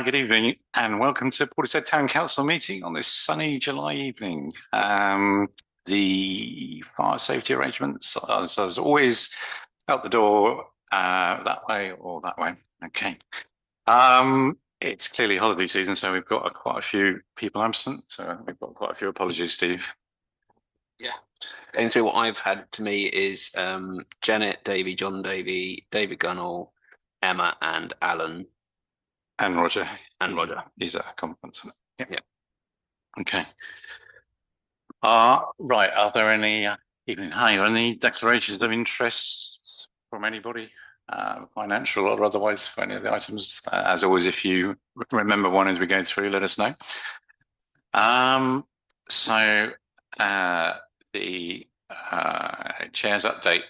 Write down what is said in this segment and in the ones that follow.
Good evening and welcome to Portishead Town Council meeting on this sunny July evening. The fire safety arrangements, as always, out the door that way or that way. Okay. It's clearly holiday season, so we've got quite a few people absent. So we've got quite a few apologies, Steve. Yeah. Going through what I've had to me is Janet, Davey, John Davey, David Gunnell, Emma, and Alan. And Roger. And Roger. He's at a conference. Yeah. Okay. Right. Are there any any declarations of interest from anybody, financial or otherwise, for any of the items? As always, if you remember one as we go through, let us know. The chair's update.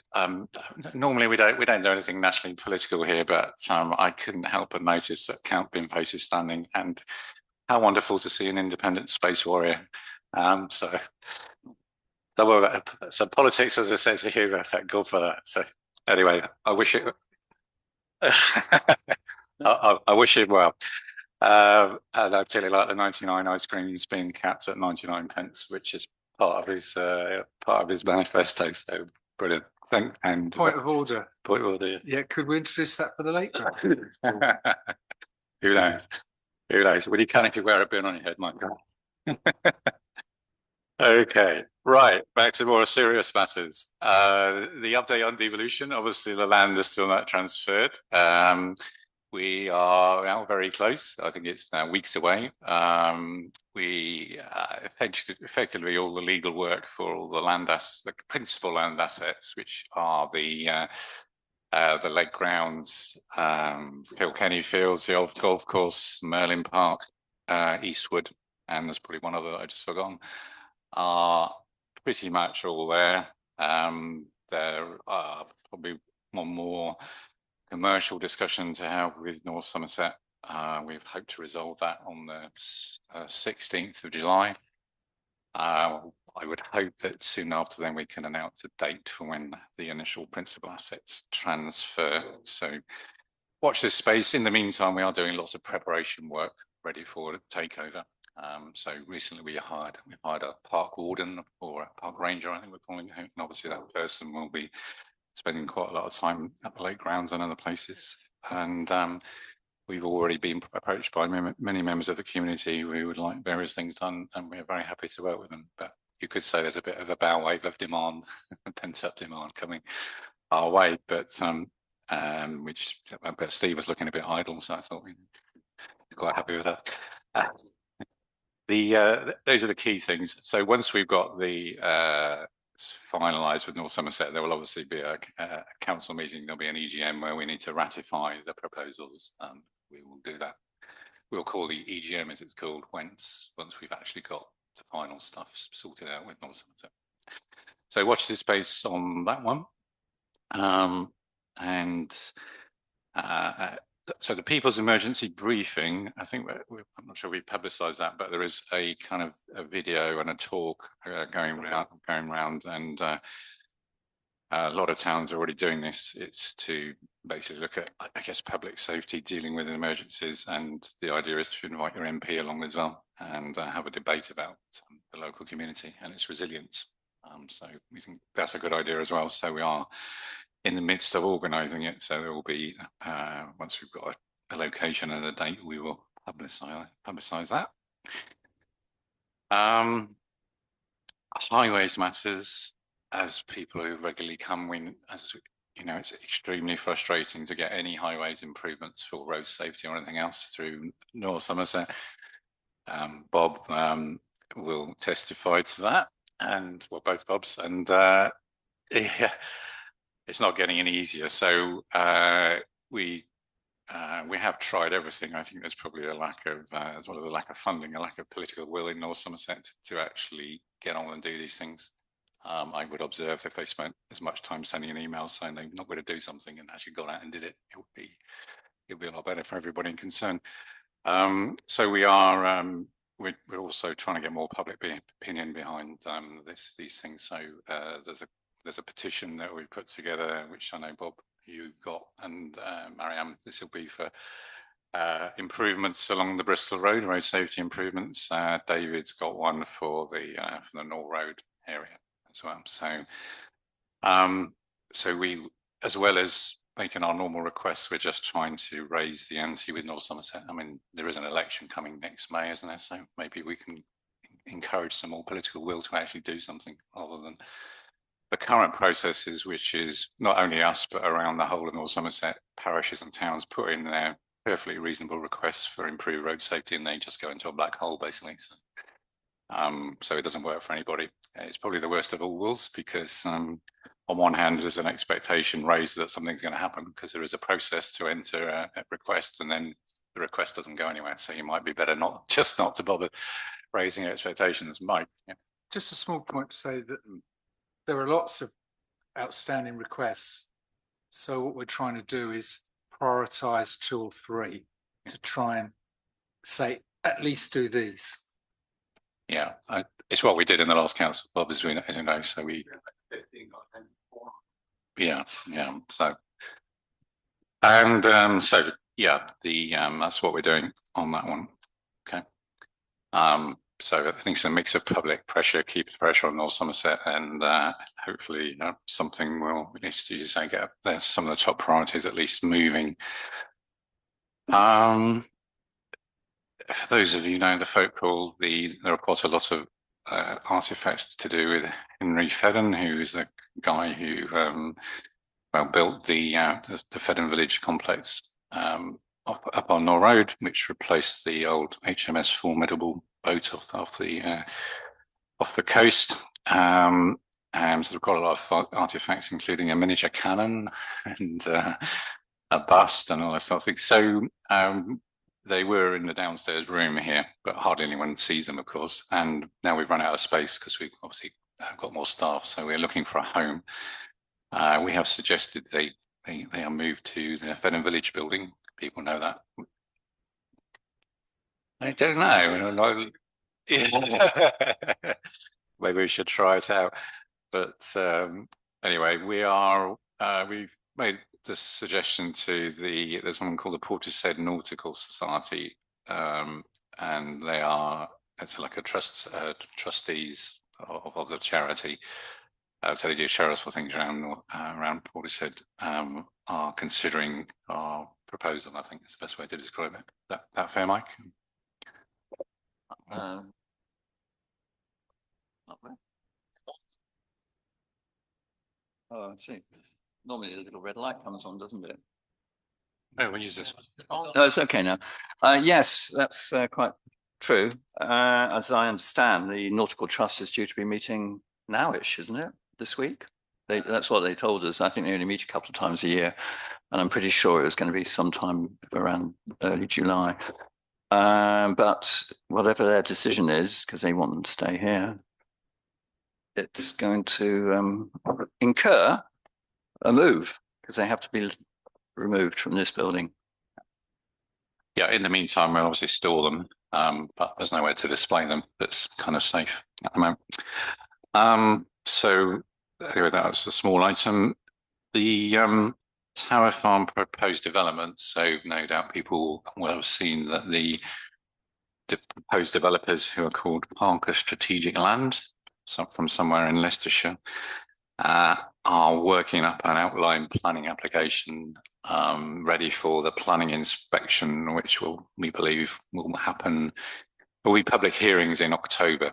Normally we don't do anything nationally political here, but I couldn't help but notice that Count Binface is standing, and how wonderful to see an independent space warrior. So politics, as I said to you, thank God for that. So anyway, I wish it. I wish it well. And I particularly like the 99 ice creams being capped at 99 pence, which is part of his manifesto. So brilliant. Point of order. Point of order. Yeah, could we introduce that for the late round? Who knows? Who knows? Well, you can if you wear a bin on your head, Mike. Okay, right. Back to more serious matters. The update on devolution. Obviously, the land is still not transferred. We are now very close. I think it's now weeks away. We effectively all the legal work for all the principal land assets, which are the lake grounds, Kilkenny Fields, the old golf course, Merlin Park, Eastwood, and there's probably one other that I just forgotten, are pretty much all there. There are probably one more commercial discussion to have with North Somerset. We've hoped to resolve that on the 16th of July. I would hope that soon after then we can announce a date for when the initial principal assets transfer. So watch this space. In the meantime, we are doing lots of preparation work ready for the takeover. So recently we've hired a park warden or a park ranger, I think we're calling it, and obviously that person will be spending quite a lot of time at the lake grounds and other places. And we've already been approached by many members of the community who would like various things done, and we're very happy to work with them. But you could say there's a bit of a bow wave of demand, pent-up demand coming our way. But Steve was looking a bit idle, so I thought we'd be quite happy with that. Those are the key things. So once we've got the finalised with North Somerset, there will obviously be a council meeting. There'll be an EGM where we need to ratify the proposals. We will do that. We'll call the EGM, as it's called, once we've actually got the final stuff sorted out with North Somerset. So watch this space on that one. So the People's Emergency Briefing, I think I'm not sure we've publicised that, but there is a kind of a video and a talk going round, and a lot of towns are already doing this. It's to basically look at, I guess, public safety, dealing with emergencies, and the idea is to invite your MP along as well and have a debate about the local community and its resilience. So we think that's a good idea as well. So we are in the midst of organising it, so there will be once we've got a location and a date, we will publicise that. Highways matters, as people who regularly come in, as you know, it's extremely frustrating to get any highways improvements for road safety or anything else through North Somerset. Bob will testify to that, and well, both Bobs, and yeah. It's not getting any easier. So we have tried everything. I think there's probably a lack of, as well as a lack of funding, a lack of political will in North Somerset to actually get on and do these things. I would observe if they spent as much time sending an email saying they're not going to do something and actually got out and did it, it would be a lot better for everybody concerned. So we are. We're also trying to get more public opinion behind these things. So there's a petition that we put together, which I know, Bob, you got, and Marianne, this will be for improvements along the Bristol road safety improvements. David's got one for the North Road area as well. So we, as well as making our normal requests, we're just trying to raise the ante with North Somerset. I mean, there is an election coming next May, isn't there? So maybe we can encourage some more political will to actually do something other than the current processes, which is not only us, but around the whole of North Somerset, parishes and towns put in their perfectly reasonable requests for improved road safety, and they just go into a black hole, basically. So it doesn't work for anybody. It's probably the worst of all worlds, because on one hand, there's an expectation raised that something's going to happen because there is a process to enter a request, and then the request doesn't go anywhere. So you might be better not to bother raising expectations, Mike. Yeah. Just a small point to say that there are lots of outstanding requests. So what we're trying to do is prioritise 2 or 3 to try and say, at least do these. Yeah, it's what we did in the last council, Bob, as you know. So we, yeah. So, and so yeah, that's what we're doing on that one. Okay. So I think it's a mix of public pressure, keep the pressure on North Somerset, and hopefully something will, at least as you say, get some of the top priorities at least moving. For those of you who know the folk hall, there are quite a lot of artifacts to do with Henry Fedden, who is the guy who built the Fedden Village complex up on North Road, which replaced the old HMS Formidable boat off the coast. And so we've got a lot of artifacts, including a miniature cannon and a bust and all that sort of thing. So they were in the downstairs room here, but hardly anyone sees them, of course. And now we've run out of space because we've obviously got more staff, so we're looking for a home. We have suggested they are moved to the Fedden Village building. People know that. I don't know. Maybe we should try it out. But anyway, we've made this suggestion to there's someone called the Portishead Nautical Society, and it's like a trustees of the charity. So they do charitable things around Portishead, are considering our proposal. I think it's the best way to describe it. That fair, Mike? Oh, I see. Normally the little red light comes on, doesn't it? Oh, we use this one. No, it's okay now. Yes, that's quite true. As I understand, the Nautical Trust is due to be meeting nowish, isn't it, this week? That's what they told us. I think they only meet a couple of times a year, and I'm pretty sure it was going to be sometime around early July. But whatever their decision is, because they want them to stay here, it's going to incur a move because they have to be removed from this building. Yeah, in the meantime, we'll obviously store them, but there's nowhere to display them that's kind of safe at the moment. So anyway, that was a small item. The Tower Farm proposed development. So no doubt people will have seen that the proposed developers, who are called Parker Strategic Land, from somewhere in Leicestershire, are working up an outline planning application ready for the planning inspection, which we believe will happen. There'll be public hearings in October.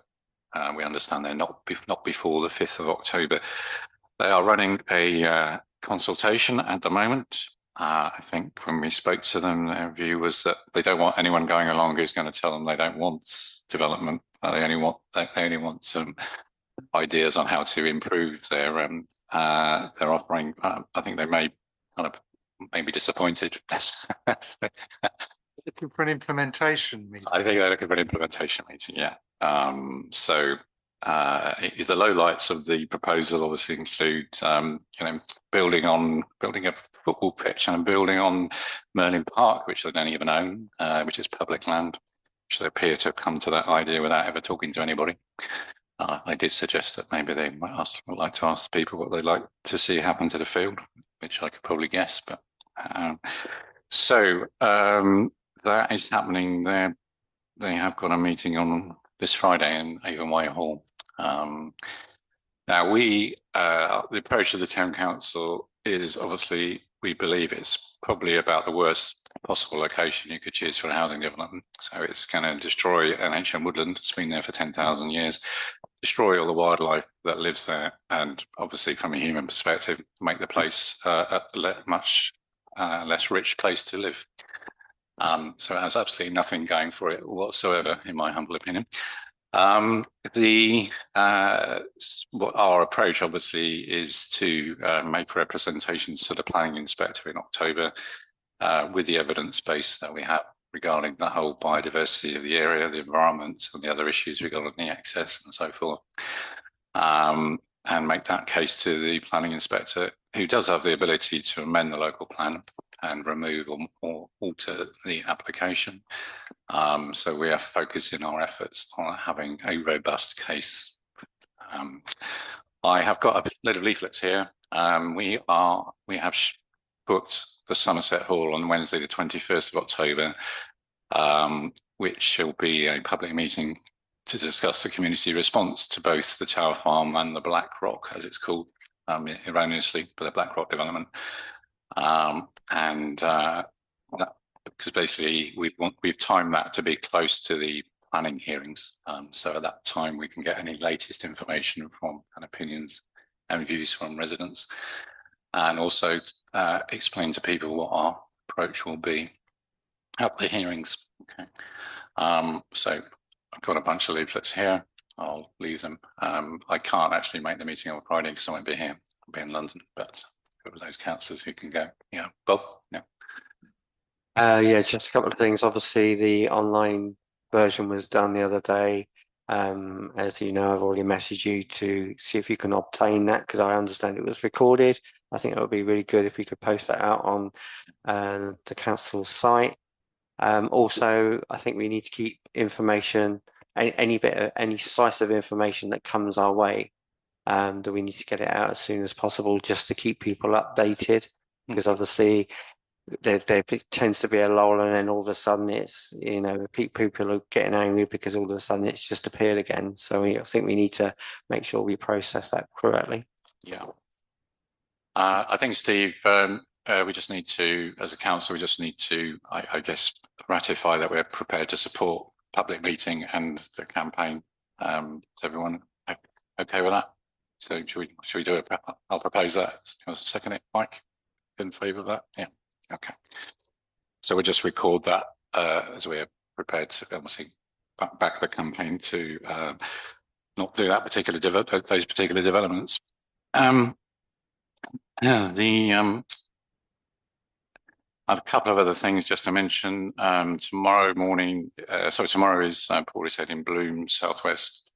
We understand they're not before the 5th of October. They are running a consultation at the moment. I think when we spoke to them, their view was that they don't want anyone going along who's going to tell them they don't want development. They only want some ideas on how to improve their offering. I think they may be disappointed. Looking for an implementation meeting. I think they're looking for an implementation meeting. Yeah. So the lowlights of the proposal obviously include, building a football pitch and building on Merlin Park, which they don't even own, which is public land, which they appear to have come to that idea without ever talking to anybody. I did suggest that maybe they would like to ask people what they'd like to see happen to the field, which I could probably guess. But so that is happening there. They have got a meeting on this Friday in Avonway Hall. Now the approach of the town council is obviously, we believe it's probably about the worst possible location you could choose for a housing development. So it's going to destroy an ancient woodland. It's been there for 10,000 years, destroy all the wildlife that lives there, and obviously from a human perspective, make the place a much less rich place to live. So it has absolutely nothing going for it whatsoever, in my humble opinion. What our approach obviously is to make representations to the planning inspector in October with the evidence base that we have regarding the whole biodiversity of the area, the environment, and the other issues regarding the access and so forth. And make that case to the planning inspector, who does have the ability to amend the local plan and remove or alter the application. So we are focusing our efforts on having a robust case. I have got a load of leaflets here. We have booked the Somerset Hall on Wednesday, the 21st of October, which will be a public meeting to discuss the community response to both the Tower Farm and the Black Rock, as it's called erroneously, but the Black Rock development. Because basically we've timed that to be close to the planning hearings. So at that time we can get any latest information from and opinions and views from residents, and also explain to people what our approach will be at the hearings. Okay. So I've got a bunch of leaflets here. I'll leave them. I can't actually make the meeting on Friday because I won't be here. I'll be in London, but for those councillors who can go. Yeah, Bob. Yeah. Yeah, just a couple of things. Obviously, the online version was done the other day. As you know, I've already messaged you to see if you can obtain that, because I understand it was recorded. I think it would be really good if we could post that out on the council site. Also, I think we need to keep information, any slice of information that comes our way, that we need to get it out as soon as possible, just to keep people updated, because obviously there tends to be a lull, and then all of a sudden it's, you know, people are getting angry because all of a sudden it's just appeared again. So I think we need to make sure we process that correctly. Yeah. I think, Steve, we just need to, as a council, we just need to, I guess, ratify that we're prepared to support public meeting and the campaign. Is everyone okay with that? So should we do it? I'll propose that. I'll second it. Mike, in favour of that? Yeah. Okay. So we'll just record that as we're prepared to obviously back the campaign to not do that particular those particular developments. Yeah, I have a couple of other things just to mention. Tomorrow is Portishead in Bloom Southwest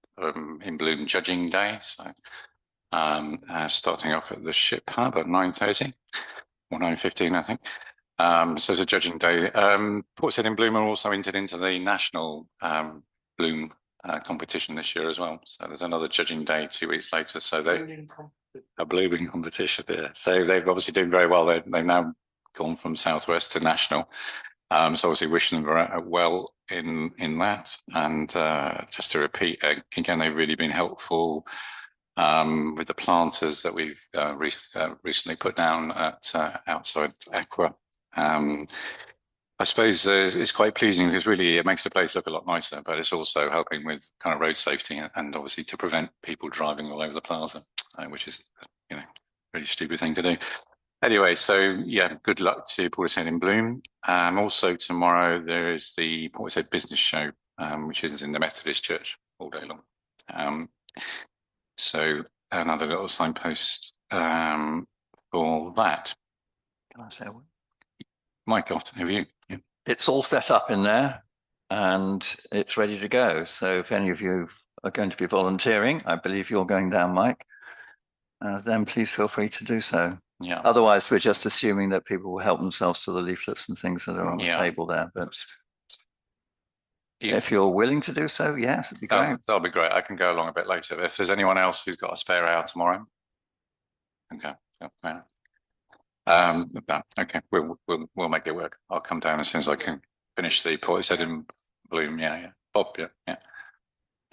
in Bloom Judging Day. So starting off at the Ship Hub at 9:30 or 9:15, I think. So it's a judging day. Portishead in Bloom are also entered into the national Bloom competition this year as well. So there's another judging day 2 weeks later. So a blooming competition there. So they've obviously doing very well. They've now gone from Southwest to national. So obviously wishing them well in that. And just to repeat again, they've really been helpful with the planters that we've recently put down at outside Aqua. I suppose it's quite pleasing because really it makes the place look a lot nicer, but it's also helping with kind of road safety and obviously to prevent people driving all over the plaza, which is, you know, a really stupid thing to do. Anyway, so yeah, good luck to Portishead in Bloom. Also tomorrow there is the Portishead Business Show, which is in the Methodist Church all day long. So another little signpost for that. Can I say a word? Mike, after you. Yeah. It's all set up in there and it's ready to go. So if any of you are going to be volunteering, I believe you're going down, Mike, then please feel free to do so. Yeah. Otherwise, we're just assuming that people will help themselves to the leaflets and things that are on the table there. But if you're willing to do so, yes, it'd be great. That'll be great. I can go along a bit later. If there's anyone else who's got a spare hour tomorrow. Okay. Yeah. Okay, we'll make it work. I'll come down as soon as I can finish the Portishead in Bloom. Yeah, yeah. Bob, yeah.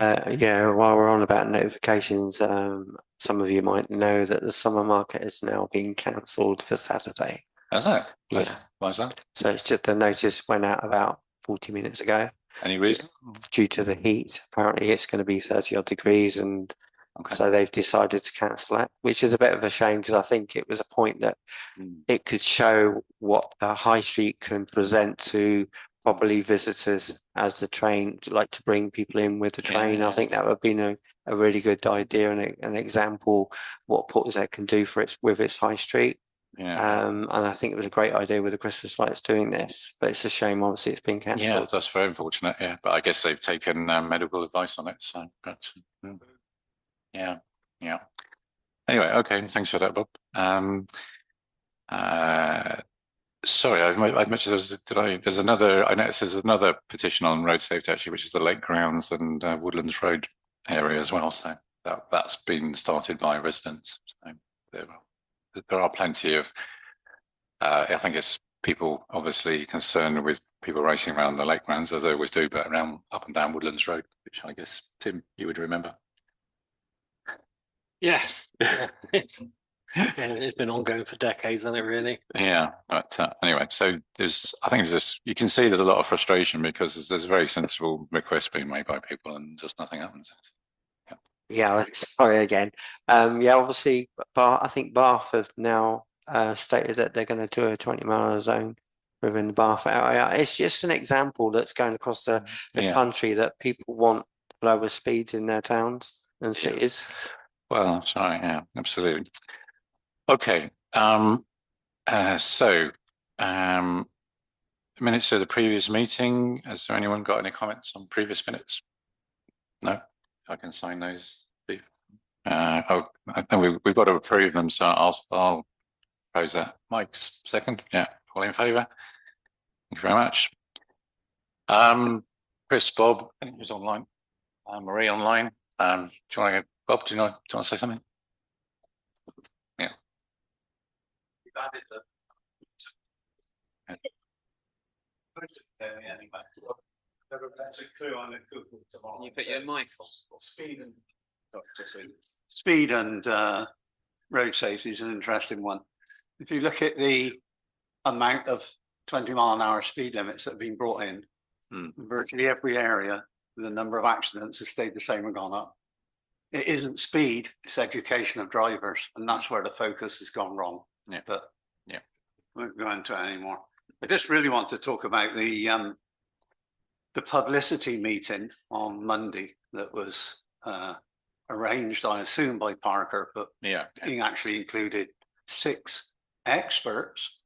Yeah, while we're on about notifications, some of you might know that the summer market has now been cancelled for Saturday. That's it. Yeah. Why is that? So it's just the notice went out about 40 minutes ago Any reason? due to the heat. Apparently it's going to be 30 odd degrees, and Okay. so they've decided to cancel it, which is a bit of a shame because I think it was a point that Mm. it could show what a high street can present to probably visitors as the train, like to bring people in with the Yeah, train. yeah. I think that would have been a really good idea and an example what Portishead can do for with its high street. Yeah. And I think it was a great idea with the Christmas lights doing this, but it's a shame obviously it's been Yeah, cancelled. that's very unfortunate. Yeah, but I guess they've taken medical advice on it. So, but yeah. Anyway, okay. Thanks for that, Bob. Sorry, I mentioned there's another. I noticed there's another petition on road safety actually, which is the Lake Grounds and Woodlands Road area as well. So that's been started by residents. So there are plenty of. I think it's people obviously concerned with people racing around the lake grounds as they always do, but around up and down Woodlands Road, which I guess Tim you would remember. Yes. It's been ongoing for decades, hasn't it, really? Yeah, but anyway, so I think there's this, you can see there's a lot of frustration because there's a very sensible request being made by people and just nothing happens. Yeah, sorry again. Yeah, obviously, I think Bath have now stated that they're going to do a 20-mile zone within the Bath area. It's just an example that's going across the Yeah. country that people want lower speeds in their towns and cities. Well, that's right. Yeah, absolutely. Okay. Minutes of the previous meeting. Has there anyone got any comments on previous minutes? No, I can sign those. Steve. I think we've got to approve them, so I'll propose that. Mike's second. Yeah, all in favour? Thank you very much. Chris, Bob, I think he was online. Marie online. Do you want to go, Bob? Do you want to say something? Yeah. You put your mic on. Speed and road safety is an interesting one. If you look at the amount of 20-mile-an-hour speed limits that have been brought in, virtually every area, the number of accidents has stayed the same and gone up. It isn't speed, it's education of drivers, and that's where the focus has gone wrong. Yeah. But yeah, we won't go into it anymore. I just really want to talk about the publicity meeting on Monday that was arranged, I assume, by Parker, but yeah, he actually included 6 experts,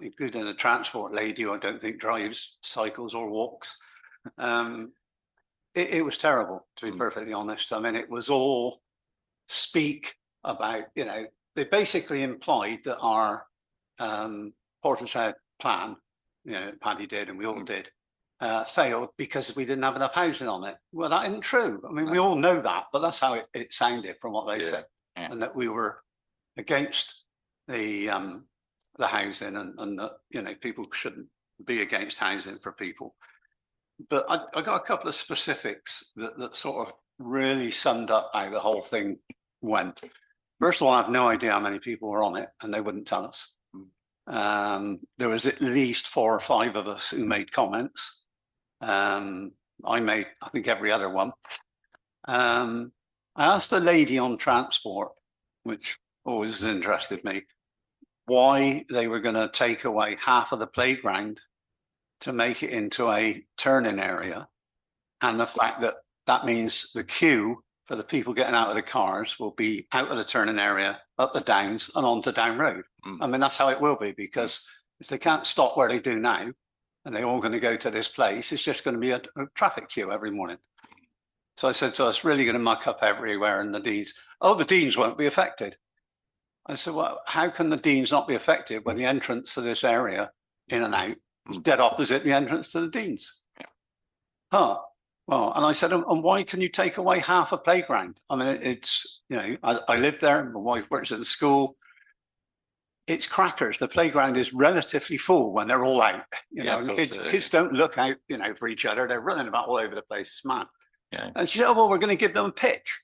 including a transport lady who I don't think drives, cycles or walks. It was terrible, to be perfectly honest. I mean, it was all speak about, they basically implied that our Portishead plan, Paddy did and we all did, failed because we didn't have enough housing on it. Well, that isn't true. I mean, we all know that, but that's how it sounded from what they said, and that we were against the housing and that, people shouldn't be against housing for people. But I got a couple of specifics that sort of really summed up how the whole thing went. First of all, I have no idea how many people were on it, and they wouldn't tell us. There was at least 4 or 5 of us who made comments. I made, I think, every other one. I asked the lady on transport, which always has interested me, why they were going to take away half of the playground to make it into a turning area, and the fact that that means the queue for the people getting out of the cars will be out of the turning area, up the downs and onto Down Road. I mean, that's how it will be, because if they can't stop where they do now and they're all going to go to this place, it's just going to be a traffic queue every morning. So I said, so it's really going to muck up everywhere, and the deans, the deans won't be affected. I said, well, how can the deans not be affected when the entrance to this area in and out is dead opposite the entrance to the deans? Well, and I said, and why can you take away half a playground? I mean, it's, I live there, my wife works at the school. it's crackers. The playground is relatively full when they're all out, you Yeah, know, of and course, kids don't look out, you know, for each other. They're running about all over the place. It's mad. Yeah. And she said, oh, well, we're going to give them a pitch.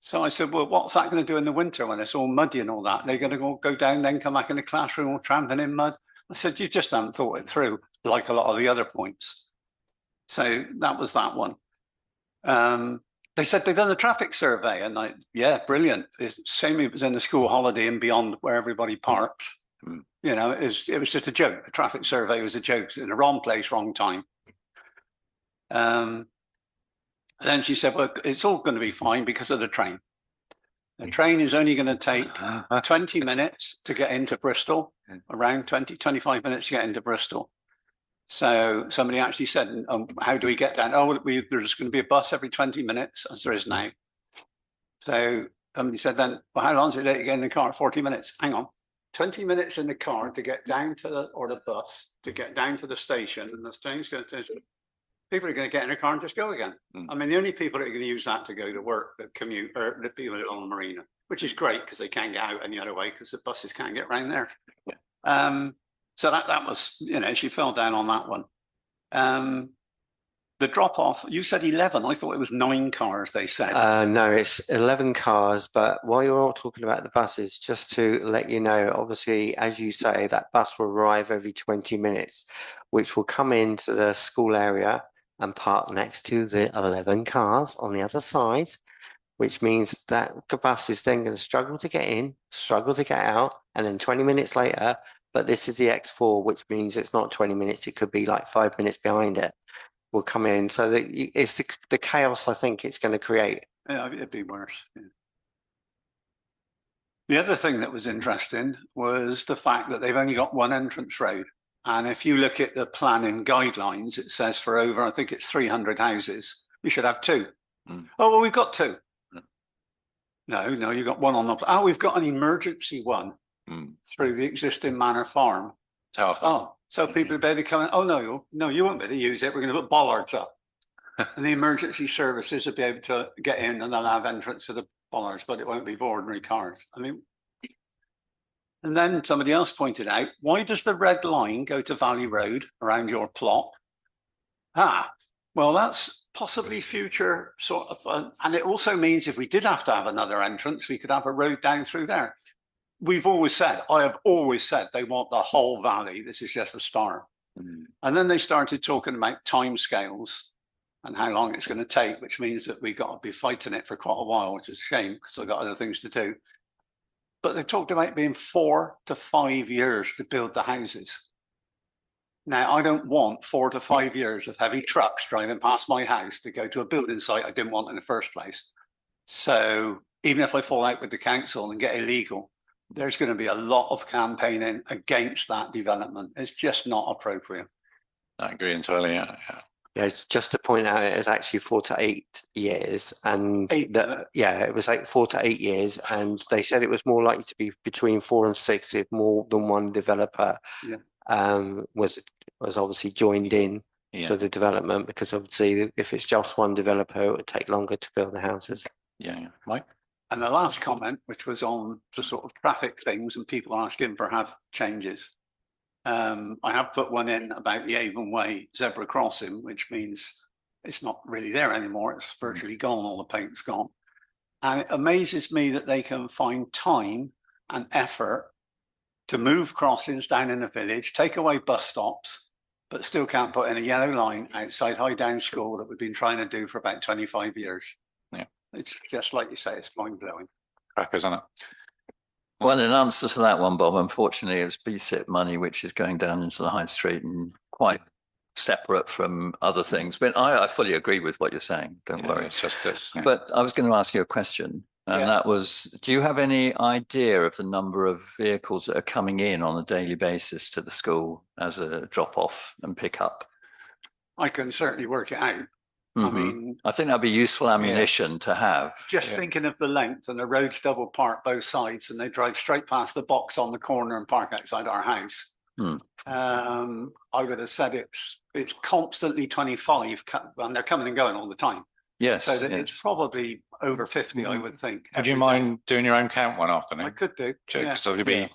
So I said, well, what's that going to do in the winter when it's all muddy and all that? They're going to go down, then come back in the classroom all tramping in mud. I said, you just haven't thought it through, like a lot of the other points. So that was that one. They said they've done a traffic survey, and yeah, brilliant. It's same it was in the school holiday and beyond where everybody parks. You know, it was just a joke. The traffic survey was a joke. It's in the wrong place, wrong time. Then she said, well, it's all going to be fine because of the train. The train is only going to take 20 minutes to get into Bristol, around 25 minutes to get into Bristol. So somebody actually said, how do we get down? Oh, there's going to be a bus every 20 minutes, as there is now. So somebody said then, well, how long does it take to get in the car? 40 minutes. Hang on. 20 minutes in the car to get down to the bus, to get down to the station, and the train's going to, people are going to get in their car and just go again. I mean, the only people that are going to use that to go to work, that commute, are the people on the marina, which is great because they can't get out any other way because the buses can't get around there. So that was, you know, she fell down on that one. The drop off, you said 11. I thought it was 9 cars, they said. No, it's 11 cars. But while you're all talking about the buses, just to let you know, obviously, as you say, that bus will arrive every 20 minutes, which will come into the school area and park next to the 11 cars on the other side, which means that the bus is then going to struggle to get in, struggle to get out, and then 20 minutes later, but this is the X4, which means it's not 20 minutes, it could be like 5 minutes behind it, will come in. So that it's the chaos I think it's going to create. Yeah, it'd be worse. Yeah. The other thing that was interesting was the fact that they've only got one entrance road. And if you look at the planning guidelines, it says for over, I think it's 300 houses, you should have 2. Oh, well, we've got 2. No, you've got one on the, oh, we've got an emergency one through the existing manor farm. Oh, so people are better coming, oh, no, you won't be able to use it. We're going to put bollards up. And the emergency services will be able to get in and they'll have entrance to the bollards, but it won't be for ordinary cars. I mean, and then somebody else pointed out, why does the red line go to Valley Road around your plot? Well, that's possibly future sort of, and it also means if we did have to have another entrance, we could have a road down through there. We've always said, I have always said they want the whole valley. This is just a start. And then they started talking about timescales and how long it's going to take, which means that we've got to be fighting it for quite a while, which is a shame because I've got other things to do. But they talked about being 4 to 5 years to build the houses. Now, I don't want 4 to 5 years of heavy trucks driving past my house to go to a building site I didn't want in the first place. So even if I fall out with the council and get illegal, there's going to be a lot of campaigning against that development. It's just not appropriate. I agree entirely. Yeah. Yeah, just to point out, it is actually 4 to 8 years, and it was like 4 to 8 years, and they said it was more likely to be between 4 and 6 if more than one developer was obviously joined in for the development, because obviously if it's just one developer, it would take longer to build the houses. Yeah, Mike. And the last comment, which was on the sort of traffic things and people asking for have changes. I have put one in about the Avon Way zebra crossing, which means it's not really there anymore. It's virtually gone. All the paint's gone. And it amazes me that they can find time and effort to move crossings down in the village, take away bus stops, but still can't put in a yellow line outside High Down School that we've been trying to do for about 25 years. Yeah. It's just like you say, it's mind blowing. Crackers, isn't it? Well, in answer to that one, Bob, unfortunately, it's BSIP money, which is going down into the high street and quite separate from other things. But I fully agree with what you're saying. Don't worry. It's just this. Yeah. But I was going to ask you a question, and that was, do you have any idea of the number of vehicles that are coming in on a daily basis to the school as a drop-off and pick-up? I can certainly work it out. I mean, I think that'd be useful ammunition to have. Just thinking of the length, and the road's double park both sides, and they drive straight past the box on the corner and park outside our house. I would have said it's constantly 25, and they're coming and going all the time. Yes. So that it's probably over 50, I would think. Would you mind doing your own count one afternoon? I could do. So it'd be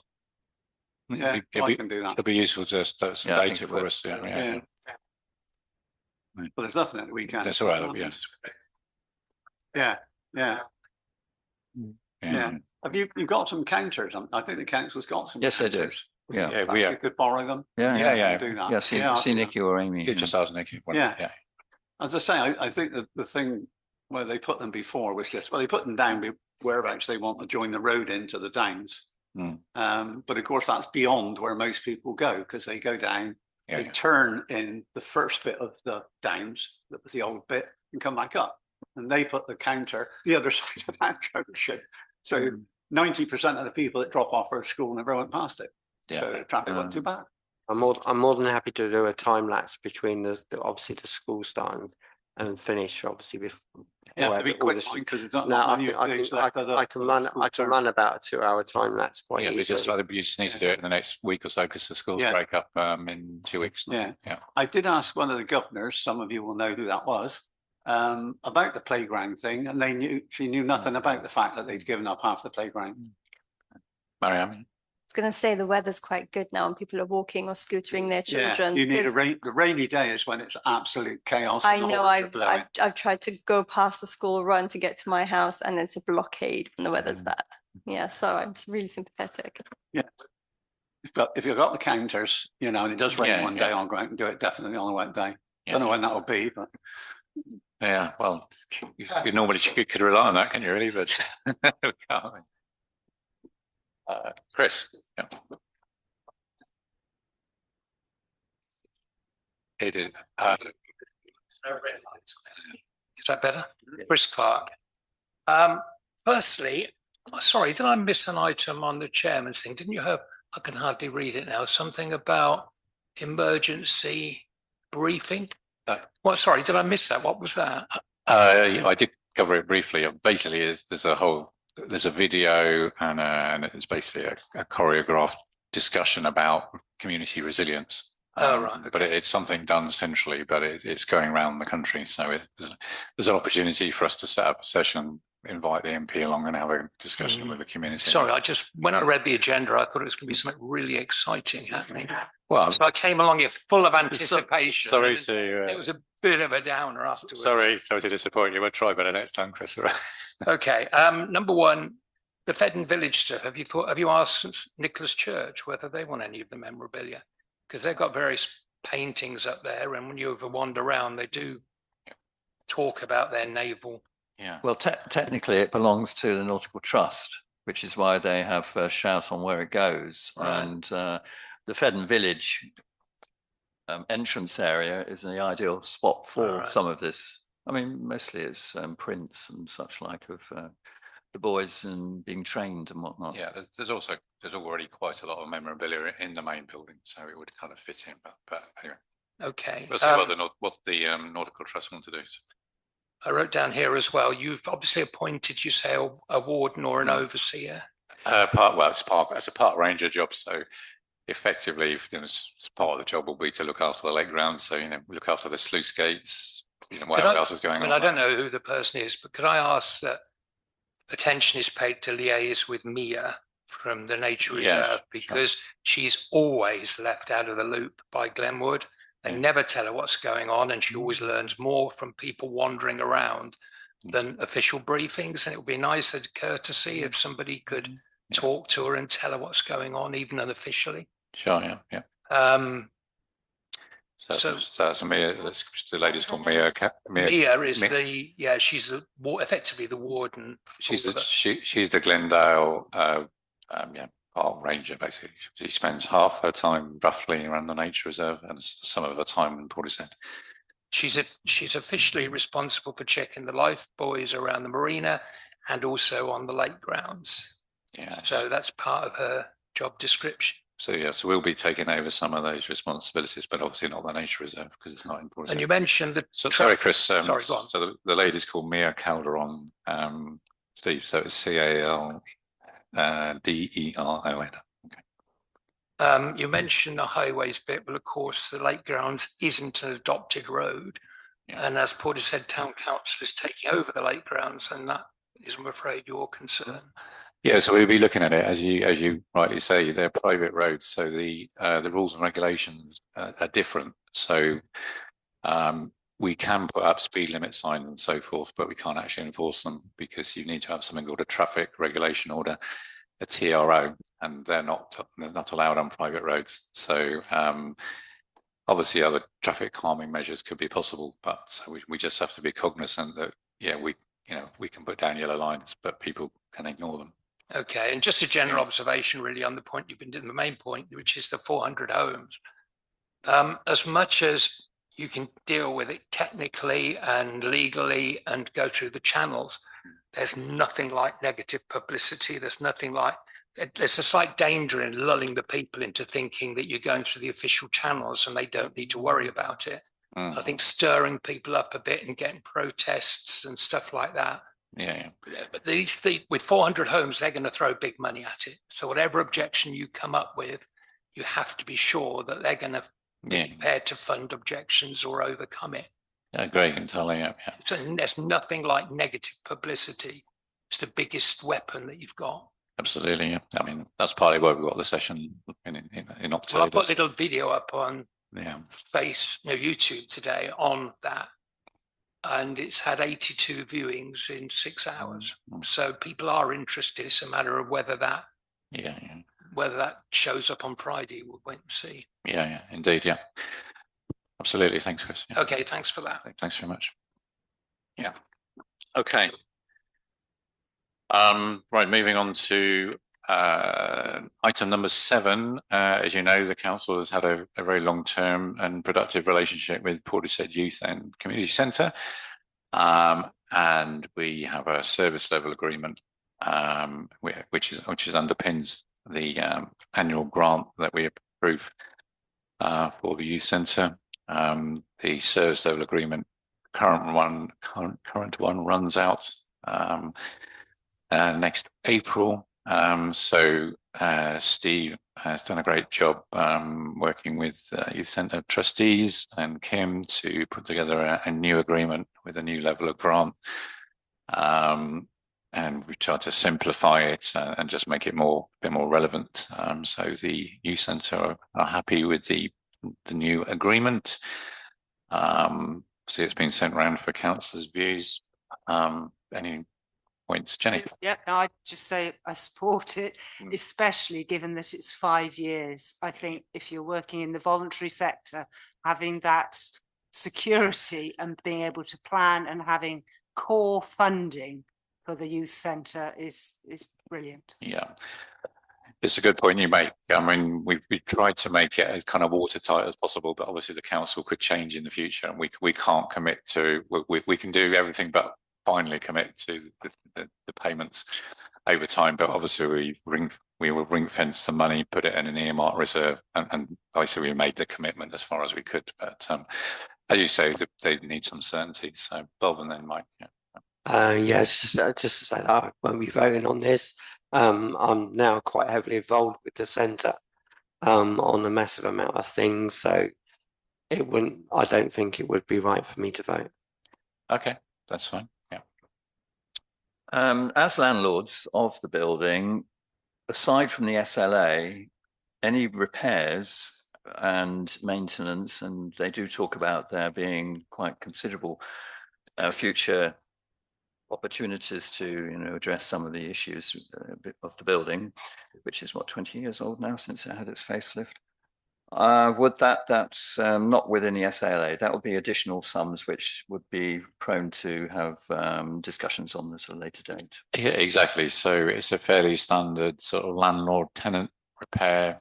Yeah, I can do that. It'll be useful to start some Yeah, I think data for- for us. Yeah, Yeah. Right. But there's nothing at the weekend. That's all right. Yeah. Yeah, yeah. Yeah. You've got some counters. I think the council's got some. Yes, they do. counters. Yeah. Yeah, Perhaps we you are. could borrow them. Yeah, Yeah, yeah. and Do that. Yeah, see I'll do that. Nicky or Amy. You just ask Nicky. Yeah. As I say, I think that the thing where they put them before was just, well, they put them down whereabouts they want to join the road into the downs. Mm. But of course, that's beyond where most people go, because they go down, Yeah, they yeah. turn in the first bit of the downs, that was the old bit, and come back up. And they put the counter the other side of that junction. So 90% of the people that drop off at school never went past it. Yeah. So the traffic wasn't too bad. I'm more than happy to do a time lapse between obviously the school starting and finish obviously before. Yeah, it'd be all quick this- because it's not. No, not I many can, I days can, left of the- I can of the run, school I can term. run about a 2-hour time lapse quite Yeah, easily. you just need to do it in the next week or so because the schools Yeah. break up in 2 weeks. Yeah. Yeah. I did ask one of the governors, some of you will know who that was, about the playground thing, and she knew nothing about the fact that they'd given up half the playground. Mariam? I was going to say the weather's quite good now and people are walking or scootering their Yeah, children. you need There's- the rainy day is when it's absolute chaos. I and the know horns are blowing. I've tried to go past the school run to get to my house and it's a blockade and the weather's bad. Yeah, so I'm really sympathetic. But if you've got the counters, and it does rain Yeah, one yeah. day, I'll go out and do it definitely on a wet day. Yeah. Don't know when that'll be, but Yeah, well, you normally could rely on that, can you really? But we can't. Chris, yeah. He did. Is that better? Chris Clark. Firstly, sorry, did I miss an item on the chairman's thing? Didn't you have, I can hardly read it now, something about emergency briefing? What, sorry, did I miss that? What was that? I did cover it briefly. Basically, there's a video and it's basically a choreographed discussion about community resilience. Oh, right, But it's something done centrally, but it's going around the country. So there's an opportunity for us to set up a session, invite the MP along and have a discussion with the community. Sorry, when I read the agenda, I thought it was going to be something really exciting happening. Well, So I came along here full of anticipation. sorry and to. It was a bit of a downer afterwards. Sorry to disappoint you. We'll try better next time, Chris. Okay, number one, the Fedden Village stuff. Have you asked St. Nicholas Church whether they want any of the memorabilia? Because they've got various paintings up there, and when you ever wander around, they do talk about their naval. Yeah. Well, technically, it belongs to the Nautical Trust, which is why they have a shout on where it goes. Right. And the Fedden Village entrance area is the ideal spot for Right. some of this. I mean, mostly it's prints and such like of the boys and being trained and whatnot. Yeah, there's already quite a lot of memorabilia in the main building, so it would kind of fit in. But anyway, Okay. we'll see what the Nautical Trust want to do. I wrote down here as well, you've obviously appointed, you say, a warden or an overseer. It's a park ranger job, so effectively, part of the job will be to look after the lake grounds. So we look after the sluice gates. Whatever else is going on. I don't know who the person is, but could I ask that attention is paid to liaise with Mia from the Nature Yeah, Reserve, because she's always left out of the loop by Glenwood. They Yeah. never tell her what's going on, and she always learns more from people wandering around than official briefings. And it would be nice as a courtesy if somebody could talk to her and tell her what's going on, even unofficially. Sure, yeah. So- So that's Mia. The lady's called Mia. Mia is Mia- she's effectively the warden. She's for she's the Glendale park ranger basically. She spends half her time roughly around the nature reserve and some of her time in Portishead. She's officially responsible for checking the life buoys around the marina and also on the lake grounds. Yeah. So that's part of her job description. So we'll be taking over some of those responsibilities, but obviously not the nature reserve because it's not in Portishead. And you mentioned the Sorry, Chris. Sorry, go on. So the lady's called Mia Calderon, Steve. So it's CALDERON. You mentioned the highways bit. Well, of course, the lake grounds isn't an adopted road. Yeah. And as Portishead Town Council is taking over the lake grounds, and that is, I'm afraid, your concern. Yeah, so we'll be looking at it as you rightly say. They're private roads, so the rules and regulations are different. So we can put up speed limit signs and so forth, but we can't actually enforce them because you need to have something called a traffic regulation order, a TRO, and they're not allowed on private roads. So obviously other traffic calming measures could be possible, but so we just have to be cognizant that we can put down yellow lines, but people can ignore them. Okay, and just a general observation really on the point you've been doing, the main point, which is the 400 homes. As much as you can deal with it technically and legally and go through the channels, there's nothing like negative publicity. There's a slight danger in lulling the people into thinking that you're going through the official channels and they don't need to worry about it. I think stirring people up a bit and getting protests and stuff like that. Yeah. But with 400 homes, they're going to throw big money at it. So whatever objection you come up with, you have to be sure that they're going to be prepared to fund objections or overcome it. I agree entirely. Yeah. So there's nothing like negative publicity. It's the biggest weapon that you've got. Absolutely. Yeah. I mean, that's partly why we've got the session in October. Well, I put a little video up on YouTube YouTube today on that. And it's had 82 viewings in 6 hours. So people are interested. It's a matter of whether that shows up on Friday. We'll wait and see. Yeah, indeed. Yeah, absolutely. Thanks, Chris. Yeah. Okay, thanks for that. Thanks very much. Yeah. Okay. Right, moving on to item number 7. As you know, the council has had a very long-term and productive relationship with Portishead Youth and Community Centre, and we have a service level agreement which underpins the annual grant that we approve for the youth centre. The service level agreement, current one runs out next April. So Steve has done a great job working with Youth Centre trustees and Kim to put together a new agreement with a new level of grant. And we tried to simplify it and just make it a bit more relevant. So the Youth Centre are happy with the new agreement. So it's been sent around for councillors' views. Any points, Jenny? Yeah, no, I'd just say I support it, especially given that it's 5 years. I think if you're working in the voluntary sector, having that security and being able to plan and having core funding for the youth centre is brilliant. Yeah, it's a good point you make. I mean, we tried to make it as kind of watertight as possible, but obviously the council could change in the future, and we can't commit to. We can do everything but finally commit to the payments over time. But obviously we will ring fence the money, put it in an earmark reserve, and basically we made the commitment as far as we could. But as you say, they need some certainty. So Bob and then Mike. Yes, just to say that I won't be voting on this. I'm now quite heavily involved with the centre on a massive amount of things, so I don't think it would be right for me to vote. Okay, that's fine. Yeah. As landlords of the building, aside from the SLA, any repairs and maintenance, and they do talk about there being quite considerable future opportunities to address some of the issues of the building, which is 20 years old now since it had its facelift. That's not within the SLA. That would be additional sums which would be prone to have discussions on this at a later date. Yeah, exactly. So it's a fairly standard sort of landlord tenant repair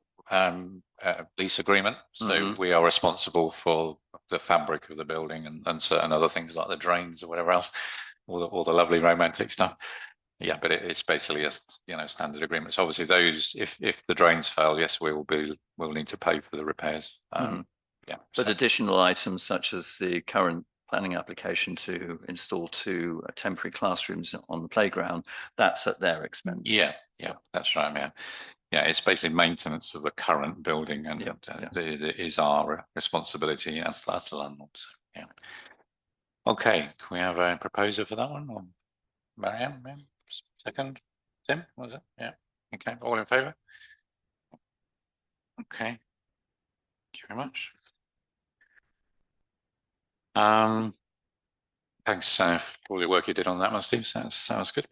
lease agreement. So we are responsible for the fabric of the building and certain other things like the drains or whatever else. All the lovely romantic stuff. Yeah, but it's basically a standard agreement. So obviously those, if the drains fail, yes, we'll need to pay for the repairs. Yeah. But additional items such as the current planning application to install 2 temporary classrooms on the playground, that's at their expense. Yeah, that's right. Yeah, it's basically maintenance of the current building, and it is our responsibility as the landlords. Yeah. Okay, can we have a proposer for that one? Or Marianne, second? Tim, was it? Yeah. Okay, all in favour? Okay. Thank you very much. Thanks for all the work you did on that one, Steve. Sounds good.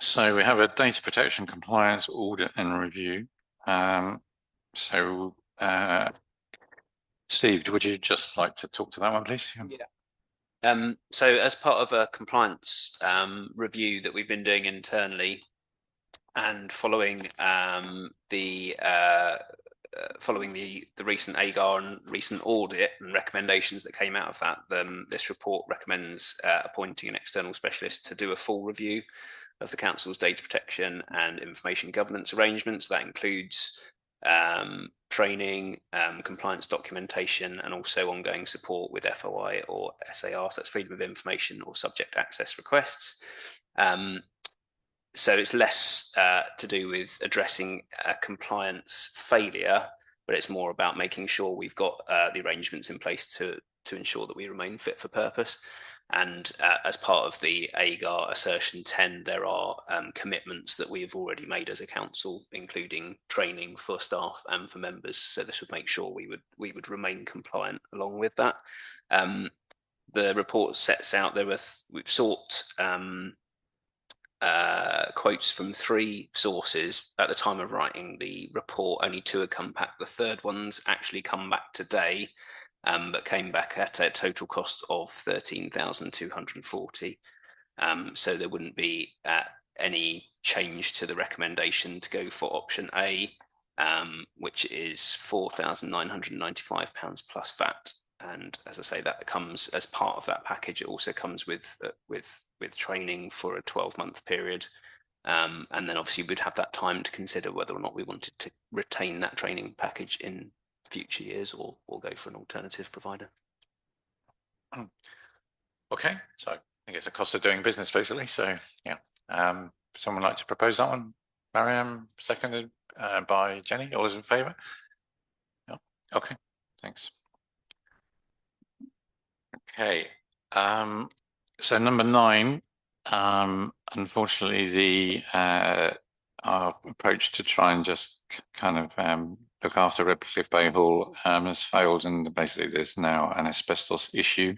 So we have a data protection compliance audit and review. Steve, would you just like to talk to that one, please? Yeah. So as part of a compliance review that we've been doing internally, and following the recent AGAR and recent audit and recommendations that came out of that, this report recommends appointing an external specialist to do a full review of the council's data protection and information governance arrangements. That includes training, compliance documentation, and also ongoing support with FOI or SAR, so that's freedom of information or subject access requests. So it's less to do with addressing a compliance failure, but it's more about making sure we've got the arrangements in place to ensure that we remain fit for purpose. And as part of the AGAR assertion 10, there are commitments that we have already made as a council, including training for staff and for members. So this would make sure we would remain compliant along with that. The report sets out we've sought quotes from 3 sources at the time of writing the report. Only 2 had come back. The third one's actually come back today, but came back at a total cost of 13,240. So there wouldn't be any change to the recommendation to go for option A, which is £4,995 plus VAT. And as I say, that comes as part of that package. It also comes with training for a 12-month period. And then obviously we'd have that time to consider whether or not we wanted to retain that training package in future years or go for an alternative provider. Okay, so I think it's a cost of doing business basically. So yeah, someone like to propose that one? Mariam, seconded by Jenny. All those in favour? Yeah. Okay, thanks. Okay, so number 9, unfortunately our approach to try and just kind of look after Redcliffe Bay Hall has failed, and basically there's now an asbestos issue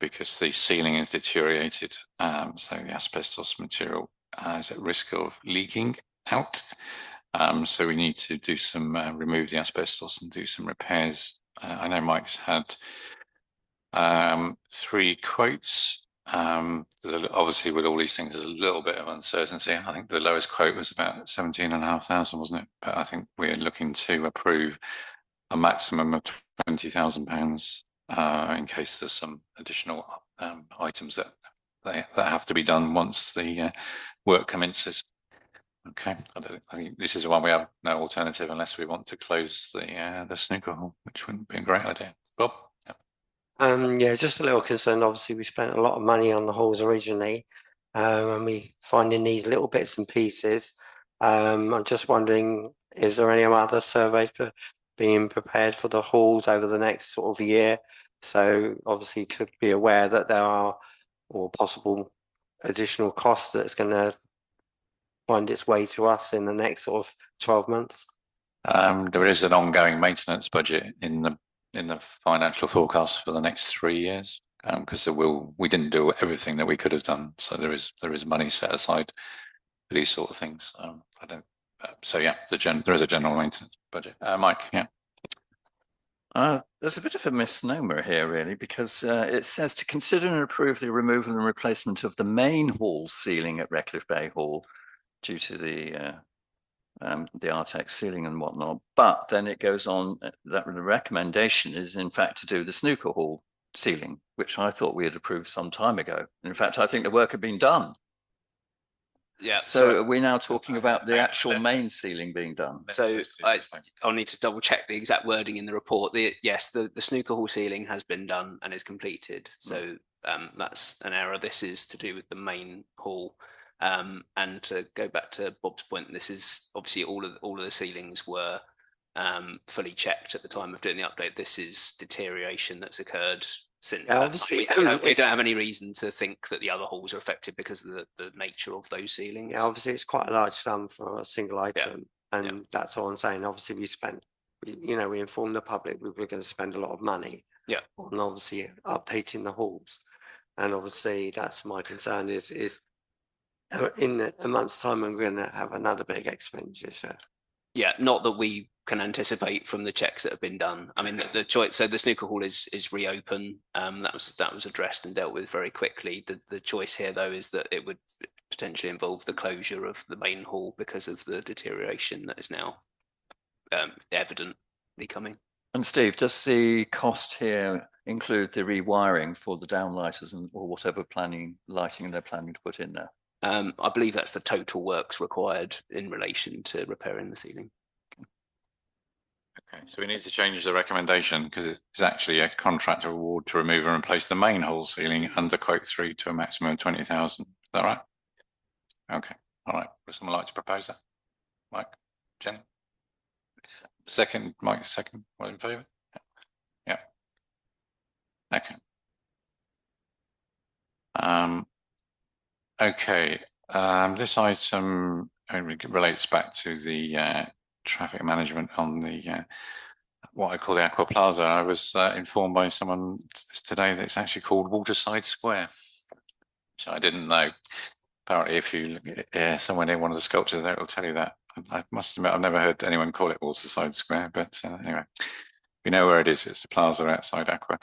because the ceiling is deteriorated, so the asbestos material is at risk of leaking out. So we need to do some remove the asbestos and do some repairs. I know Mike's had 3 quotes. Obviously with all these things there's a little bit of uncertainty. I think the lowest quote was about 17,500, wasn't it? But I think we're looking to approve a maximum of £20,000 in case there's some additional items that have to be done once the work commences. Okay, I think this is the one we have no alternative unless we want to close the snooker hall, which wouldn't be a great idea. Bob? Yeah, just a little concern. Obviously, we spent a lot of money on the halls originally, and we finding these little bits and pieces. I'm just wondering, is there any other surveys being prepared for the halls over the next sort of year? So obviously to be aware that there are or possible additional costs that's going to find its way to us in the next sort of 12 months. There is an ongoing maintenance budget in the financial forecast for the next 3 years, because we didn't do everything that we could have done, so there is money set aside for these sort of things. So yeah, there is a general maintenance budget. Mike, yeah. There's a bit of a misnomer here, really, because it says to consider and approve the removal and replacement of the main hall ceiling at Redcliffe Bay Hall due to the Artex ceiling and whatnot. But then it goes on that the recommendation is in fact to do the snooker hall ceiling, which I thought we had approved some time ago. In fact, I think the work had been done. Yeah. So are we now talking about the actual main ceiling being done? So I'll need to double check the exact wording in the report. Yes, the snooker hall ceiling has been done and is completed. So that's an error. This is to do with the main hall. And to go back to Bob's point, this is obviously all of the ceilings were fully checked at the time of doing the update. This is deterioration that's occurred since Yeah, that obviously, time. We it's- don't have any reason to think that the other halls are affected because of the nature of those ceilings. Yeah, obviously it's quite a large sum for a single item, and that's all I'm saying. Obviously, we informed the public we were going to spend a lot of money. Yeah. On obviously updating the halls, and obviously that's my concern is in a month's time we're going to have another big expenditure. Yeah, not that we can anticipate from the checks that have been done. I mean, the choice. So the snooker hall is reopen. That was addressed and dealt with very quickly. The choice here, though, is that it would potentially involve the closure of the main hall because of the deterioration that is now evidently coming. And Steve, does the cost here include the rewiring for the downlighters or whatever lighting they're planning to put in there? I believe that's the total works required in relation to repairing the ceiling. Okay, so we need to change the recommendation because it's actually a contractor award to remove and replace the main hall ceiling under quote 3 to a maximum of 20,000. Is that right? Okay, all right. Would someone like to propose that? Mike, Jen? Second, Mike, second. All in favour? Yeah. Okay. Okay, this item relates back to the traffic management on the what I call the Aqua Plaza. I was informed by someone today that it's actually called Waterside Square, which I didn't know. Apparently, if you look somewhere near one of the sculptures there, it will tell you that. I must admit, I've never heard anyone call it Waterside Square, but anyway, we know where it is. It's the plaza outside Aqua.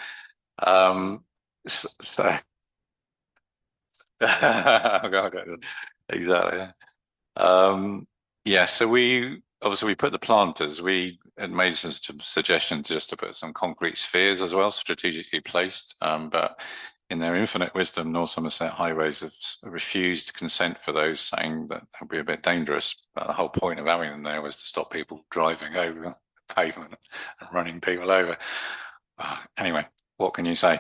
So exactly. Yeah. So we put the planters. We had made some suggestions just to put some concrete spheres as well, strategically placed. But in their infinite wisdom, North Somerset Highways have refused consent for those, saying that would be a bit dangerous. But the whole point of having them there was to stop people driving over the pavement and running people over. Anyway, what can you say?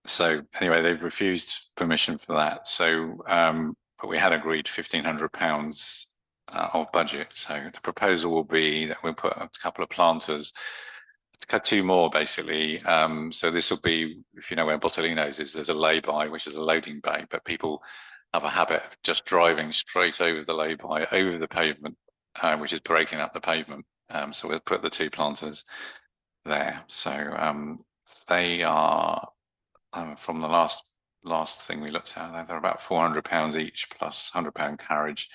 So anyway, they've refused permission for that. So, but we had agreed £1,500 of budget. So the proposal will be that we'll put a couple of planters, two more basically. So this will be, if you know where Bottolino's is, there's a lay-by, which is a loading bay, but people have a habit of just driving straight over the lay-by, over the pavement, which is breaking up the pavement. So we'll put the two planters there. So they are from the last thing we looked at, they're about £400 each plus £100 carriage,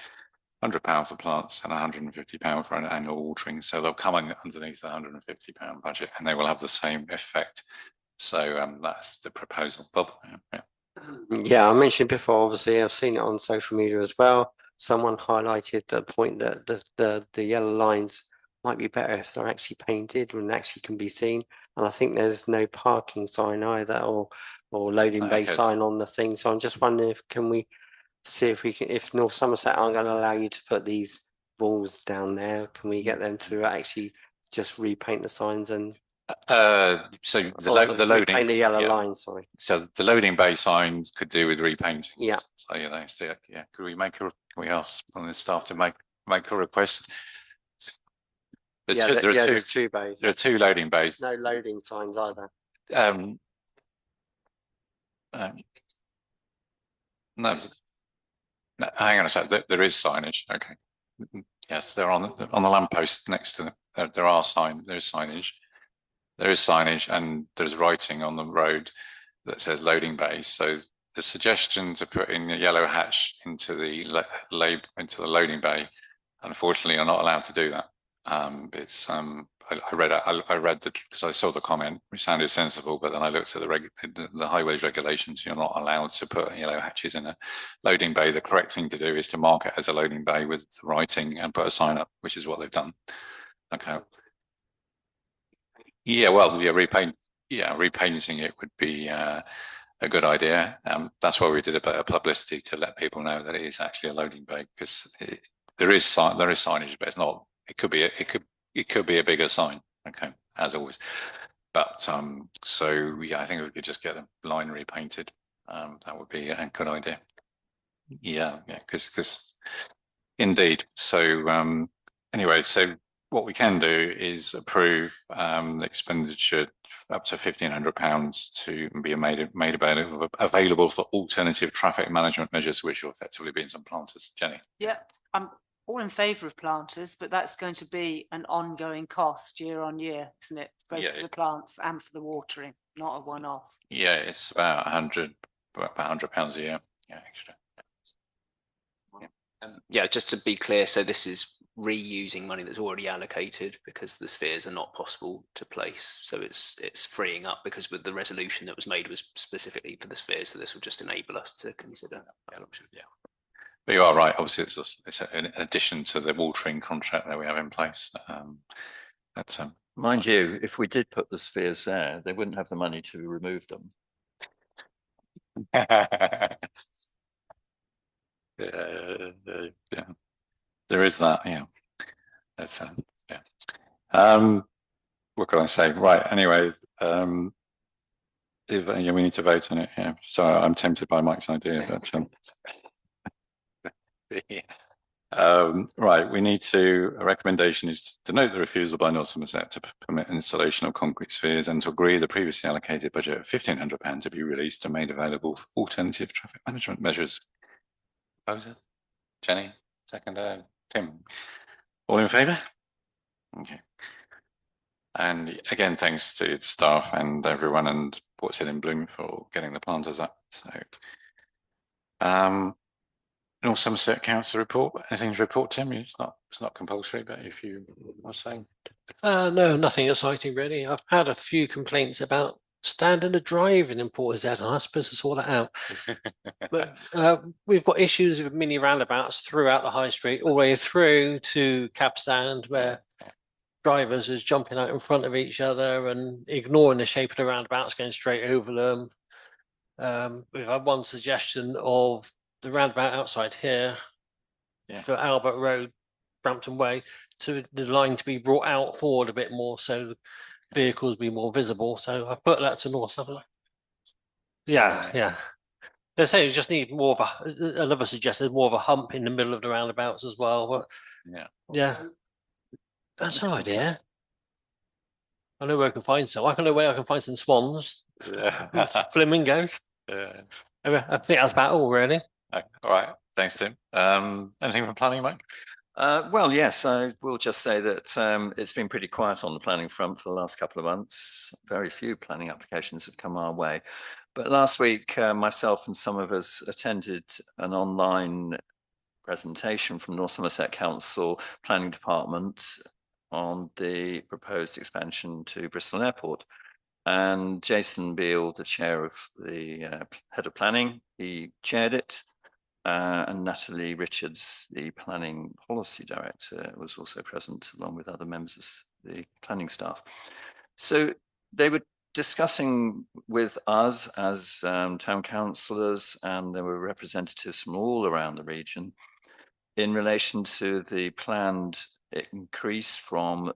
£100 for plants and £150 for an annual watering. So they'll come underneath the £150 budget and they will have the same effect. So that's the proposal. Bob? Yeah, I mentioned before, obviously I've seen it on social media as well. Someone highlighted the point that the yellow lines might be better if they're actually painted and actually can be seen. And I think there's no parking sign either or loading bay sign on the thing. So I'm just wondering if we see if North Somerset aren't going to allow you to put these balls down there, can we get them to actually just repaint the signs and so the loading paint the yellow line, sorry. So the loading bay signs could do with repainting. Yeah. So could we ask on the staff to make a request? There's two bays. There are two loading bays. No loading signs either. No, hang on a sec. There is signage. Okay. Yes, they're on the lamppost next to them. There is signage. There is signage, and there's writing on the road that says loading bay. So the suggestion to put in a yellow hatch into the loading bay, unfortunately, you're not allowed to do that. I read because I saw the comment, which sounded sensible, but then I looked at the highways regulations. You're not allowed to put yellow hatches in a loading bay. The correct thing to do is to mark it as a loading bay with the writing and put a sign up, which is what they've done. Okay. Yeah, well, repainting it would be a good idea. That's why we did a bit of publicity to let people know that it is actually a loading bay, because there is signage, but it's not. It could be a bigger sign. Okay, as always. But so yeah, I think we could just get the line repainted. That would be a good idea. Yeah, because indeed. So anyway, so what we can do is approve the expenditure up to £1,500 to be made available for alternative traffic management measures, which will effectively be some planters. Jenny. Yeah, I'm all in favour of planters, but that's going to be an ongoing cost year on year, isn't it? Both Yeah. for the plants and for the watering, not a one-off. Yeah, it's about £100 a year. Yeah, extra. Yeah, just to be clear, so this is reusing money that's already allocated because the spheres are not possible to place. So it's freeing up because with the resolution that was made was specifically for the spheres. So this will just enable us to consider that option. Yeah. But you are right. Obviously, it's in addition to the watering contract that we have in place. Mind you, if we did put the spheres there, they wouldn't have the money to remove them. Yeah, there is that. Yeah, that's yeah. What can I say? Right. Anyway, if yeah, we need to vote on it. Yeah. So I'm tempted by Mike's idea, but right. We need to. A recommendation is to note the refusal by North Somerset to permit installation of concrete spheres and to agree the previously allocated budget of £1,500 to be released and made available for alternative traffic management measures. Proposer, Jenny, second, Tim. All in favour? Okay. And again, thanks to staff and everyone and Port Said in Bloom for getting the planters up. So, North Somerset Council report. Anything to report, Tim? It's not compulsory, but if you are saying. No, nothing exciting really. I've had a few complaints about standard of driving in Portishead, and I'm supposed to sort that out. But we've got issues with mini roundabouts throughout the high street, all the way through to cab stand, where drivers is jumping out in front of each other and ignoring the shape of the roundabouts, going straight over them. We've had one suggestion of the roundabout outside here, for Albert Road, Brampton Way, to the line to be brought out forward a bit more, so the vehicles be more visible. So I put that to North Somerset. Yeah. They're saying you just need more of another suggestion, more of a hump in the middle of the roundabouts as well. But yeah, that's an idea. I know where I can find some. I know where I can find some swans, flamingos. Yeah. I think that's about all, really. All right. Thanks, Tim. Anything from planning, Mike? Well, yes, I will just say that it's been pretty quiet on the planning front for the last couple of months. Very few planning applications have come our way. But last week, myself and some of us attended an online presentation from North Somerset Council Planning Department on the proposed expansion to Bristol Airport. And Jason Beale, the chair of the head of planning, he chaired it. And Natalie Richards, the planning policy director, was also present along with other members of the planning staff. So they were discussing with us as town councillors, and there were representatives from all around the region in relation to the planned increase from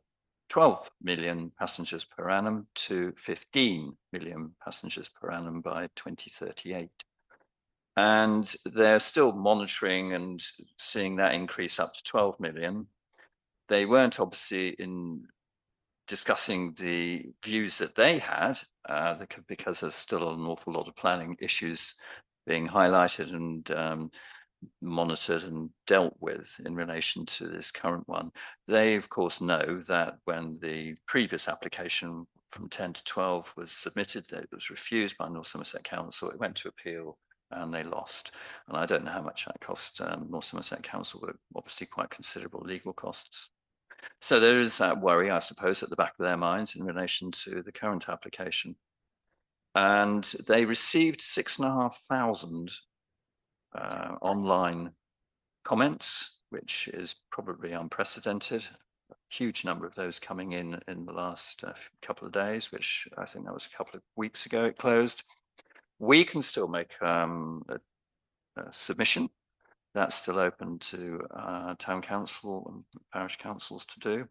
12 million passengers per annum to 15 million passengers per annum by 2038. And they're still monitoring and seeing that increase up to 12 million. They weren't obviously in discussing the views that they had, because there's still an awful lot of planning issues being highlighted and monitored and dealt with in relation to this current one. They, of course, know that when the previous application from 10 to 12 was submitted, it was refused by North Somerset Council. It went to appeal and they lost. And I don't know how much that cost North Somerset Council, but obviously quite considerable legal costs. So there is that worry, I suppose, at the back of their minds in relation to the current application. And they received 6,500 online comments, which is probably unprecedented. A huge number of those coming in the last couple of days, which I think that was a couple of weeks ago it closed. We can still make a submission. That's still open to town council and parish councils to do.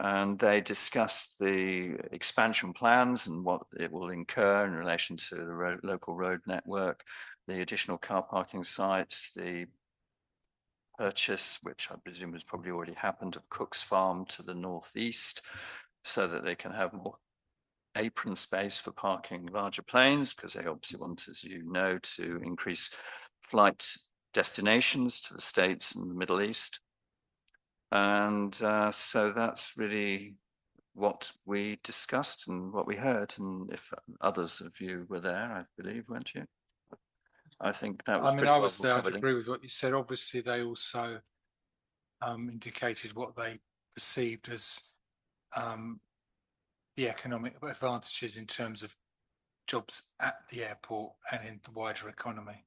And they discussed the expansion plans and what it will incur in relation to the local road network, the additional car parking sites, the purchase, which I presume has probably already happened, of Cook's Farm to the northeast, so that they can have more apron space for parking larger planes, because they obviously want, as you know, to increase flight destinations to the States and the Middle East. And so that's really what we discussed and what we heard. And if others of you were there, I believe, weren't you? I think that was I mean, pretty I well was there, I'd covered in- agree with what you said. Obviously, they also indicated what they perceived as the economic advantages in terms of jobs at the airport and in the wider economy.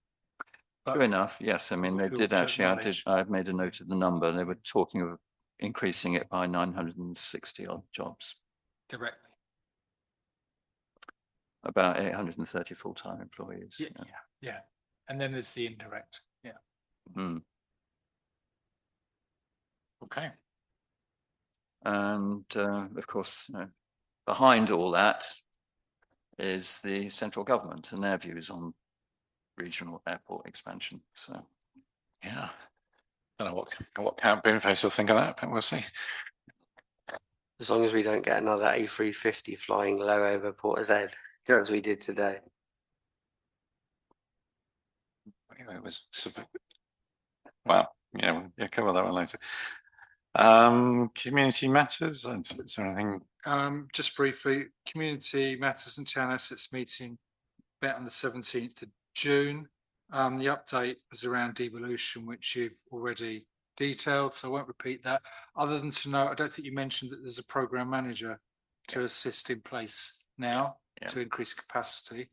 But True enough, yes. I mean, they we did all actually, acknowledge- I've made a note of the number. They were talking of increasing it by 960 odd jobs, directly. about 830 full-time employees. Yeah, yeah. And then there's the indirect. Yeah. Hmm. Okay. And of course, you know, behind all that is the central government and their views on regional airport expansion. So Yeah. Don't know what Count Boonface will think of that, but we'll see. As long as we don't get another A350 flying low over Portishead, as we did today. Anyway, it was super. Well, yeah, we'll cover that one later. Community matters. Is there anything? Just briefly, Community Matters and Town Assets meeting met on the 17th of June. The update was around devolution, which you've already detailed, so I won't repeat that. Other than to note, I don't think you mentioned that there's a program manager to assist in place now to increase capacity.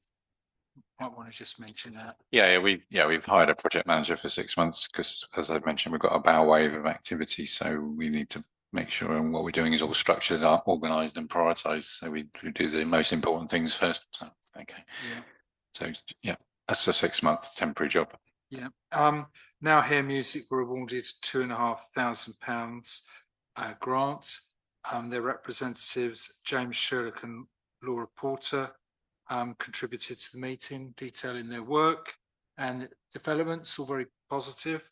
Might want to just mention that. We've hired a project manager for 6 months because, as I mentioned, we've got a bow wave of activity, so we need to make sure and what we're doing is all structured, organised, and prioritised. So we do the most important things first. So okay, so yeah, that's a 6-month temporary job. Yeah. Now Hear Music were awarded £2,500 grant. Their representatives, James Sherlock and Laura Porter, contributed to the meeting, detailing their work and developments, all very positive.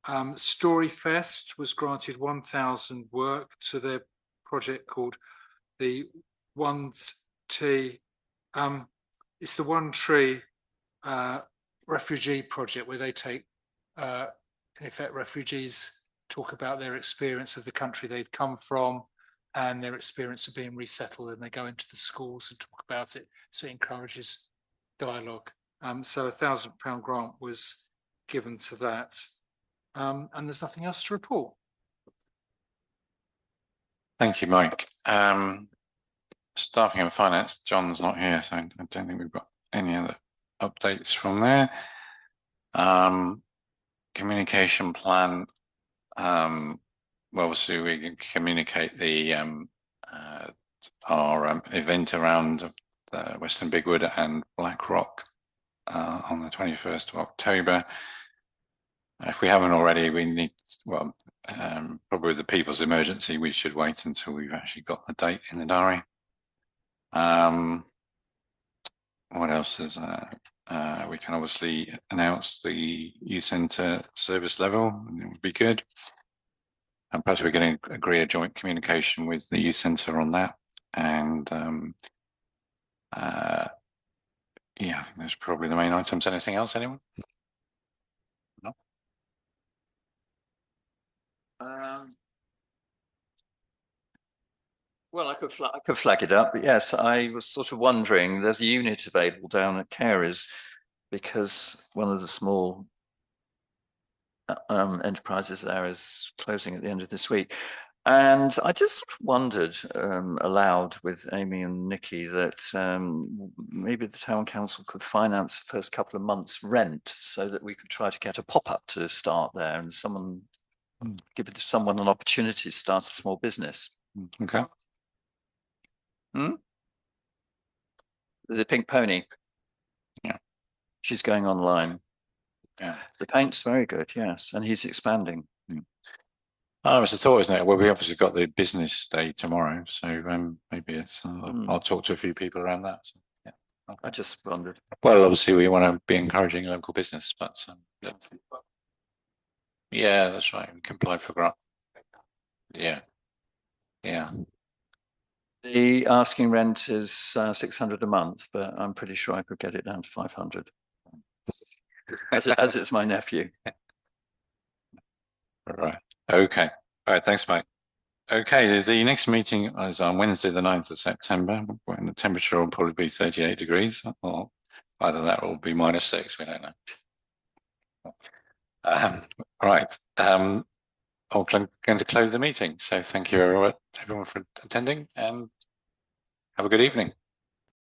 Storyfest was granted 1,000 work to their project called the One Tree. It's the One Tree refugee project, where they take, in effect, refugees talk about their experience of the country they've come from and their experience of being resettled, and they go into the schools and talk about it. So it encourages dialogue. So £1,000 grant was given to that. And there's nothing else to report. Thank you, Mike. Staffing and finance, John's not here, so I don't think we've got any other updates from there. Communication plan. Well, obviously we can communicate the our event around Western Bigwood and Blackrock on the 21st of October. If we haven't already, we need, well, probably with the People's Emergency, we should wait until we've actually got the date in the diary. What else is we can obviously announce the youth centre service level, and it would be good. And perhaps we're going to agree a joint communication with the youth centre on that. And yeah, I think that's probably the main items. Anything else, anyone? No. Well, I could flag it up, but yes, I was sort of wondering, there's a unit available down at Carey's, because one of the small enterprises there is closing at the end of this week. And I just wondered aloud with Amy and Nikki that maybe the town council could finance the first couple of months' rent, so that we could try to get a pop-up to start there, and someone give someone an opportunity to start a small business. Okay. The Pink Pony. Yeah. She's going online. Yeah. The paint's very good, yes, and he's expanding. Oh, it's a thought, isn't it? Well, we obviously got the business day tomorrow, so maybe it's. I'll talk to a few people around that. So, yeah. Okay. I just wondered. Well, obviously we want to be encouraging local business, but Yeah, that's right. We can apply for grant. Yeah. Yeah. The asking rent is 600 a month, but I'm pretty sure I could get it down to 500. As it's my nephew. Right. Okay. All right. Thanks, Mike. Okay. The next meeting is on Wednesday, the 9th of September, when the temperature will probably be 38 degrees, or either that or be -6. We don't know. Right. I'm going to close the meeting. So thank you, everyone, for attending, and have a good evening.